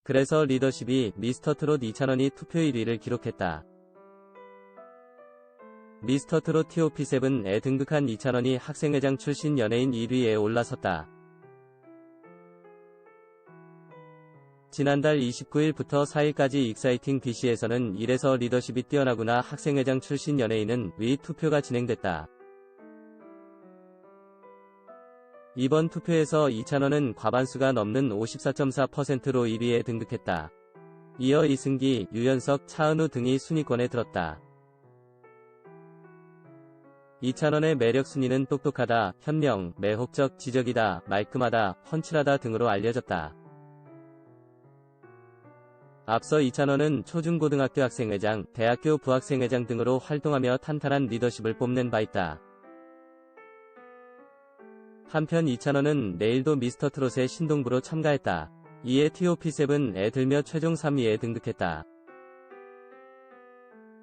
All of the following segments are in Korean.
그래서 리더십이 미스터트롯 이찬원이 투표 1위를 기록했다. 미스터트롯 TOP7에 등극한 이찬원이 학생회장 출신 연예인 1위에 올라섰다. 지난달 29일부터 4일까지 익사이팅 BC에서는 이래서 리더십이 뛰어나구나 학생회장 출신 연예인은 위 투표가 진행됐다. 이번 투표에서 이찬원은 과반수가 넘는 54.4%로 1위에 등극했다. 이어 이승기, 유연석, 차은우 등이 순위권에 들었다. 이찬원의 매력 순위는 똑똑하다, 현명, 매혹적, 지적이다, 말끔하다, 펀치하다 등으로 알려졌다. 앞서 이찬원은 초중고등학교 학생회장, 대학교 부학생회장 등으로 활동하며 탄탄한 리더십을 뽐낸 바 있다. 한편 이찬원은 내일도 미스터트롯의 신동부로 참가했다. 이에 TOP7에 들며 최종 3위에 등극했다.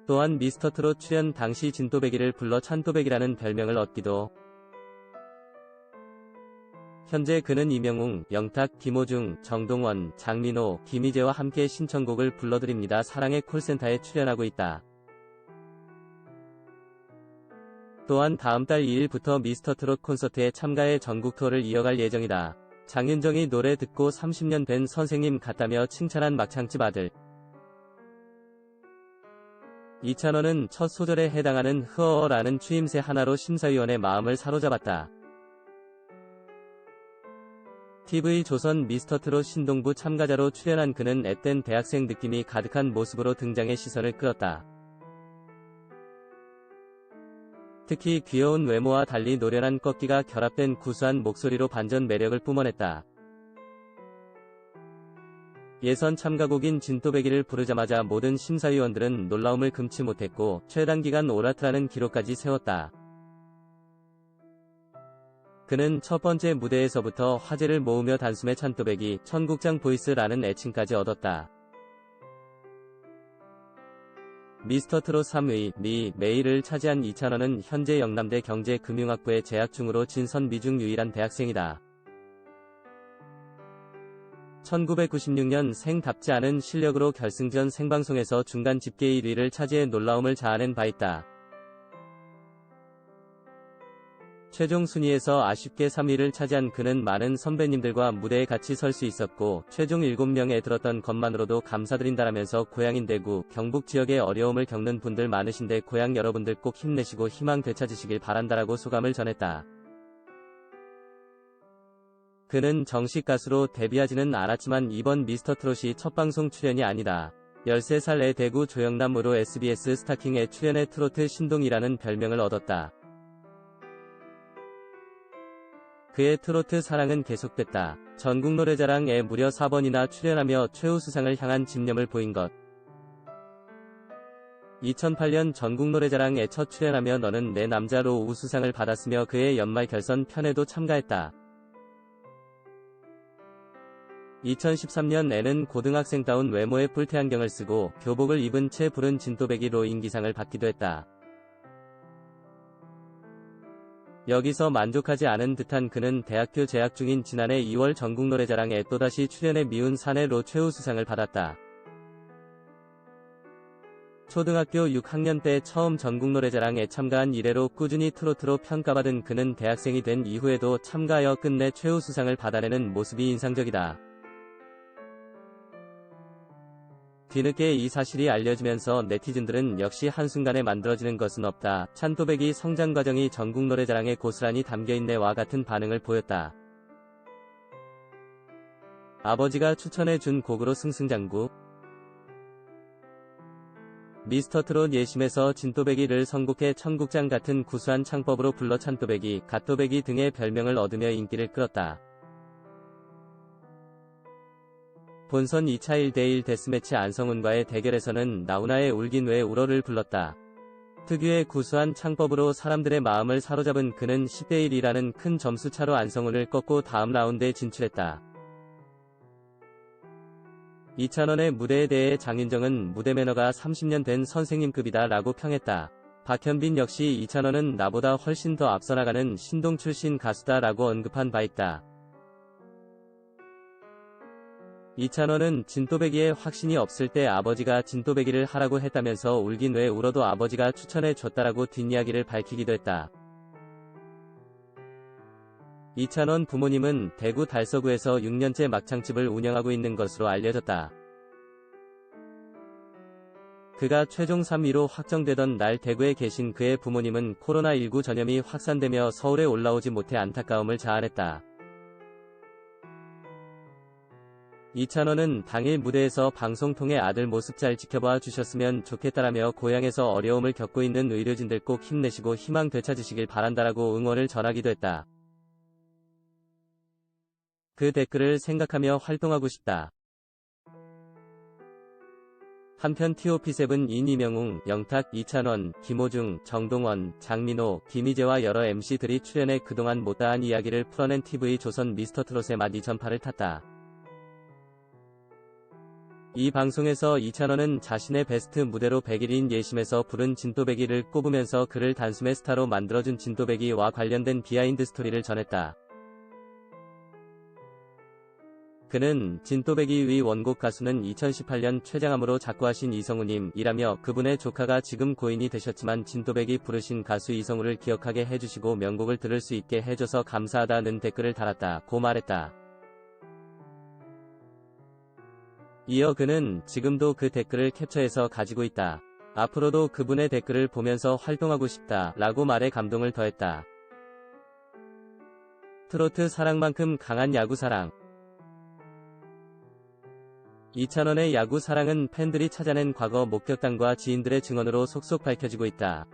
또한 미스터트롯 출연 당시 진또배기를 불러 찬또배기라는 별명을 얻기도. 현재 그는 이명웅, 영탁, 김호중, 정동원, 장민호, 김희재와 함께 신청곡을 불러드립니다. 사랑의 콜센터에 출연하고 있다. 또한 다음 달 2일부터 미스터트롯 콘서트에 참가해 전국 투어를 이어갈 예정이다. 장윤정이 노래 듣고 30년 된 선생님 같다며 칭찬한 막창집 아들. 이찬원은 첫 소절에 해당하는 흐어라는 추임새 하나로 심사위원의 마음을 사로잡았다. TV조선 미스터트롯 신동부 참가자로 출연한 그는 앳된 대학생 느낌이 가득한 모습으로 등장해 시선을 끌었다. 특히 귀여운 외모와 달리 노련한 꺾기가 결합된 구수한 목소리로 반전 매력을 뿜어냈다. 예선 참가곡인 진또배기를 부르자마자 모든 심사위원들은 놀라움을 금치 못했고 최단기간 오라트라는 기록까지 세웠다. 그는 첫 번째 무대에서부터 화제를 모으며 단숨에 찬또배기, 천국장 보이스라는 애칭까지 얻었다. 미스터트롯 3위, 메이를 차지한 이찬원은 현재 영남대 경제금융학부에 재학 중으로 진선 미중 유일한 대학생이다. 1996년 생답지 않은 실력으로 결승전 생방송에서 중간 집계 1위를 차지해 놀라움을 자아낸 바 있다. 최종 순위에서 아쉽게 3위를 차지한 그는 많은 선배님들과 무대에 같이 설 수 있었고 최종 7명에 들었던 것만으로도 감사드린다라면서 고향인 대구, 경북 지역에 어려움을 겪는 분들 많으신데 고향 여러분들 꼭 힘내시고 희망 되찾으시길 바란다라고 소감을 전했다. 그는 정식 가수로 데뷔하지는 않았지만 이번 미스터트롯이 첫 방송 출연이 아니다. 13살 애 대구 조영남으로 SBS 스타킹에 출연해 트로트 신동이라는 별명을 얻었다. 그의 트로트 사랑은 계속됐다. 전국노래자랑에 무려 4번이나 출연하며 최우수상을 향한 집념을 보인 것. 2008년 전국노래자랑에 첫 출연하며 너는 내 남자로 우수상을 받았으며 그의 연말 결선 편에도 참가했다. 2013년에는 고등학생다운 외모의 뿔테안경을 쓰고 교복을 입은 채 부른 진또배기로 인기상을 받기도 했다. 여기서 만족하지 않은 듯한 그는 대학교 재학 중인 지난해 2월 전국노래자랑에 또다시 출연해 미운 사내로 최우수상을 받았다. 초등학교 6학년 때 처음 전국노래자랑에 참가한 이래로 꾸준히 트로트로 평가받은 그는 대학생이 된 이후에도 참가하여 끝내 최우수상을 받아내는 모습이 인상적이다. 뒤늦게 이 사실이 알려지면서 네티즌들은 역시 한순간에 만들어지는 것은 없다. 찬또배기 성장 과정이 전국노래자랑에 고스란히 담겨있네와 같은 반응을 보였다. 아버지가 추천해준 곡으로 승승장구. 미스터트롯 예심에서 진또배기를 선곡해 천국장 같은 구수한 창법으로 불러 찬또배기, 갓또배기 등의 별명을 얻으며 인기를 끌었다. 본선 2차 1대1 데스매치 안성훈과의 대결에서는 나훈아의 울긴 왜 울어를 불렀다. 특유의 구수한 창법으로 사람들의 마음을 사로잡은 그는 10대1이라는 큰 점수차로 안성훈을 꺾고 다음 라운드에 진출했다. 이찬원의 무대에 대해 장윤정은 무대 매너가 30년 된 선생님급이다 라고 평했다. 박현빈 역시 이찬원은 나보다 훨씬 더 앞서 나가는 신동 출신 가수다 라고 언급한 바 있다. 이찬원은 진또배기에 확신이 없을 때 아버지가 진또배기를 하라고 했다면서 울긴 왜 울어도 아버지가 추천해 줬다라고 뒷이야기를 밝히기도 했다. 이찬원 부모님은 대구 달서구에서 6년째 막창집을 운영하고 있는 것으로 알려졌다. 그가 최종 3위로 확정되던 날 대구에 계신 그의 부모님은 코로나19 전염이 확산되며 서울에 올라오지 못해 안타까움을 자아냈다. 이찬원은 당일 무대에서 방송 통해 아들 모습 잘 지켜봐 주셨으면 좋겠다라며 고향에서 어려움을 겪고 있는 의료진들 꼭 힘내시고 희망 되찾으시길 바란다라고 응원을 전하기도 했다. 그 댓글을 생각하며 활동하고 싶다. 한편 TOP7인 이명웅, 영탁, 이찬원, 김호중, 정동원, 장민호, 김희재와 여러 MC들이 출연해 그동안 못다한 이야기를 풀어낸 TV조선 미스터트롯의 맛 이전파를 탔다. 이 방송에서 이찬원은 자신의 베스트 무대로 100일인 예심에서 부른 진또배기를 꼽으면서 그를 단숨에 스타로 만들어준 진또배기와 관련된 비하인드 스토리를 전했다. 그는 진또배기 위 원곡 가수는 2018년 최장암으로 작고하신 이성우님 이라며 그분의 조카가 지금 고인이 되셨지만 진또배기 부르신 가수 이성우를 기억하게 해주시고 명곡을 들을 수 있게 해줘서 감사하다는 댓글을 달았다고 말했다. 이어 그는 지금도 그 댓글을 캡처해서 가지고 있다. 앞으로도 그분의 댓글을 보면서 활동하고 싶다 라고 말해 감동을 더했다. 트로트 사랑만큼 강한 야구 사랑. 이찬원의 야구 사랑은 팬들이 찾아낸 과거 목격담과 지인들의 증언으로 속속 밝혀지고 있다.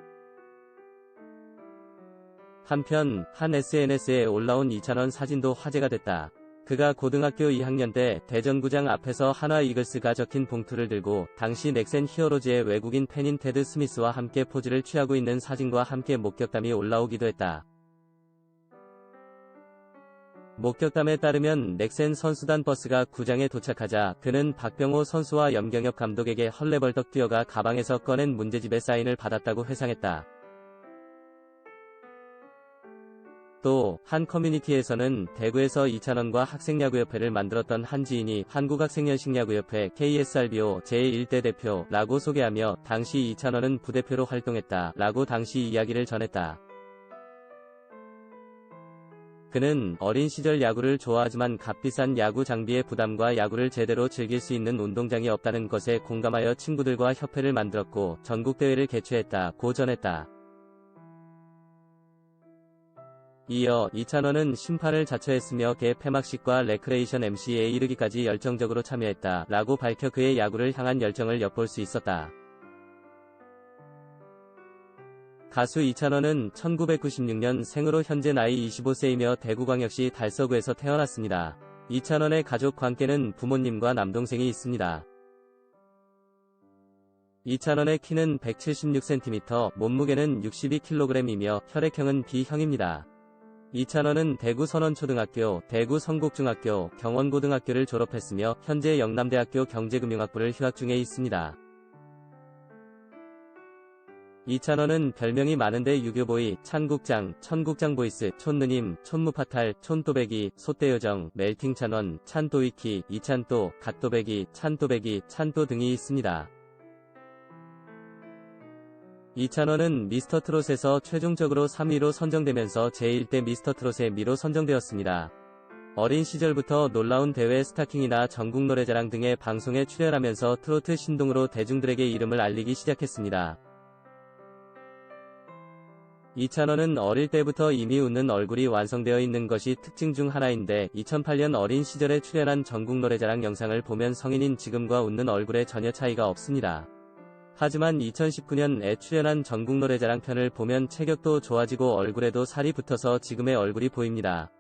한편 한 SNS에 올라온 이찬원 사진도 화제가 됐다. 그가 고등학교 2학년 때 대전구장 앞에서 한화 이글스가 적힌 봉투를 들고 당시 넥센 히어로즈의 외국인 팬인 테드 스미스와 함께 포즈를 취하고 있는 사진과 함께 목격담이 올라오기도 했다. 목격담에 따르면 넥센 선수단 버스가 구장에 도착하자 그는 박병호 선수와 염경엽 감독에게 헐레벌떡 뛰어가 가방에서 꺼낸 문제집에 사인을 받았다고 회상했다. 또 한 커뮤니티에서는 대구에서 이찬원과 학생야구협회를 만들었던 한 지인이 한국학생연식야구협회 KSRBO 제1대 대표라고 소개하며 당시 이찬원은 부대표로 활동했다 라고 당시 이야기를 전했다. 그는 어린 시절 야구를 좋아하지만 값비싼 야구 장비의 부담과 야구를 제대로 즐길 수 있는 운동장이 없다는 것에 공감하여 친구들과 협회를 만들었고 전국대회를 개최했다고 전했다. 이어 이찬원은 심판을 자처했으며 개 폐막식과 레크레이션 MC에 이르기까지 열정적으로 참여했다 라고 밝혀 그의 야구를 향한 열정을 엿볼 수 있었다. 가수 이찬원은 1996년 생으로 현재 나이 25세이며 대구광역시 달서구에서 태어났습니다. 이찬원의 가족 관계는 부모님과 남동생이 있습니다. 이찬원의 키는 176cm, 몸무게는 62kg이며 혈액형은 B형입니다. 이찬원은 대구 선원초등학교, 대구 성곡중학교, 경원고등학교를 졸업했으며 현재 영남대학교 경제금융학부를 휴학 중에 있습니다. 이찬원은 별명이 많은데 유교보이, 찬국장, 천국장보이스, 촌누님, 촌무파탈, 촌또배기, 소떼요정, 멜팅찬원, 찬또위키, 이찬또, 갓또배기, 찬또배기, 찬또 등이 있습니다. 이찬원은 미스터트롯에서 최종적으로 3위로 선정되면서 제1대 미스터트롯의 미로 선정되었습니다. 어린 시절부터 놀라운 대회 스타킹이나 전국노래자랑 등의 방송에 출연하면서 트로트 신동으로 대중들에게 이름을 알리기 시작했습니다. 이찬원은 어릴 때부터 이미 웃는 얼굴이 완성되어 있는 것이 특징 중 하나인데 2008년 어린 시절에 출연한 전국노래자랑 영상을 보면 성인인 지금과 웃는 얼굴에 전혀 차이가 없습니다. 하지만 2019년에 출연한 전국노래자랑 편을 보면 체격도 좋아지고 얼굴에도 살이 붙어서 지금의 얼굴이 보입니다.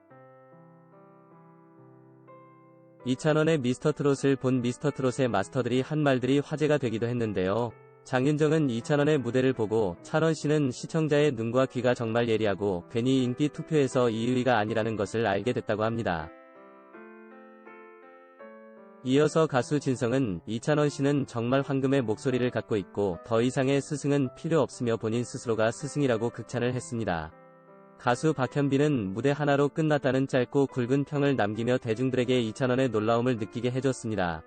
이찬원의 미스터트롯을 본 미스터트롯의 마스터들이 한 말들이 화제가 되기도 했는데요. 장윤정은 이찬원의 무대를 보고 찬원씨는 시청자의 눈과 귀가 정말 예리하고 괜히 인기 투표에서 2위가 아니라는 것을 알게 됐다고 합니다. 이어서 가수 진성은 이찬원씨는 정말 황금의 목소리를 갖고 있고 더 이상의 스승은 필요 없으며 본인 스스로가 스승이라고 극찬을 했습니다. 가수 박현빈은 무대 하나로 끝났다는 짧고 굵은 평을 남기며 대중들에게 이찬원의 놀라움을 느끼게 해줬습니다.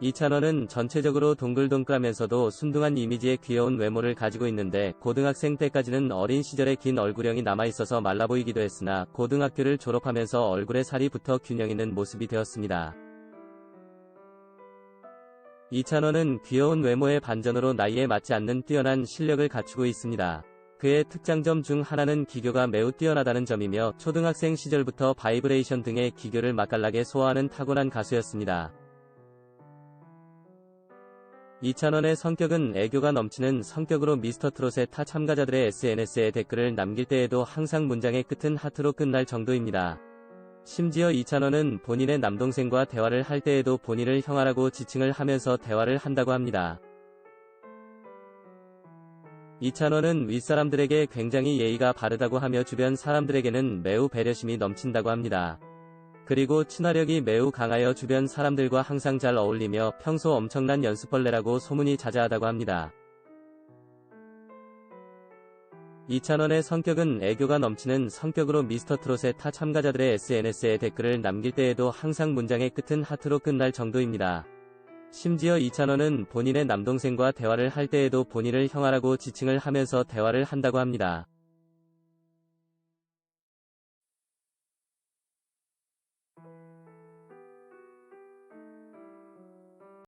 이찬원은 전체적으로 동글동글하면서도 순둥한 이미지의 귀여운 외모를 가지고 있는데 고등학생 때까지는 어린 시절의 긴 얼굴형이 남아있어서 말라 보이기도 했으나 고등학교를 졸업하면서 얼굴에 살이 붙어 균형 있는 모습이 되었습니다. 이찬원은 귀여운 외모의 반전으로 나이에 맞지 않는 뛰어난 실력을 갖추고 있습니다. 그의 특장점 중 하나는 기교가 매우 뛰어나다는 점이며 초등학생 시절부터 바이브레이션 등의 기교를 맛깔나게 소화하는 타고난 가수였습니다. 이찬원의 성격은 애교가 넘치는 성격으로 미스터트롯의 타 참가자들의 SNS에 댓글을 남길 때에도 항상 문장의 끝은 하트로 끝날 정도입니다. 심지어 이찬원은 본인의 남동생과 대화를 할 때에도 본인을 형아라고 지칭을 하면서 대화를 한다고 합니다. 이찬원은 윗사람들에게 굉장히 예의가 바르다고 하며 주변 사람들에게는 매우 배려심이 넘친다고 합니다. 그리고 친화력이 매우 강하여 주변 사람들과 항상 잘 어울리며 평소 엄청난 연습벌레라고 소문이 자자하다고 합니다. 이찬원의 성격은 애교가 넘치는 성격으로 미스터트롯의 타 참가자들의 SNS에 댓글을 남길 때에도 항상 문장의 끝은 하트로 끝날 정도입니다. 심지어 이찬원은 본인의 남동생과 대화를 할 때에도 본인을 형아라고 지칭을 하면서 대화를 한다고 합니다.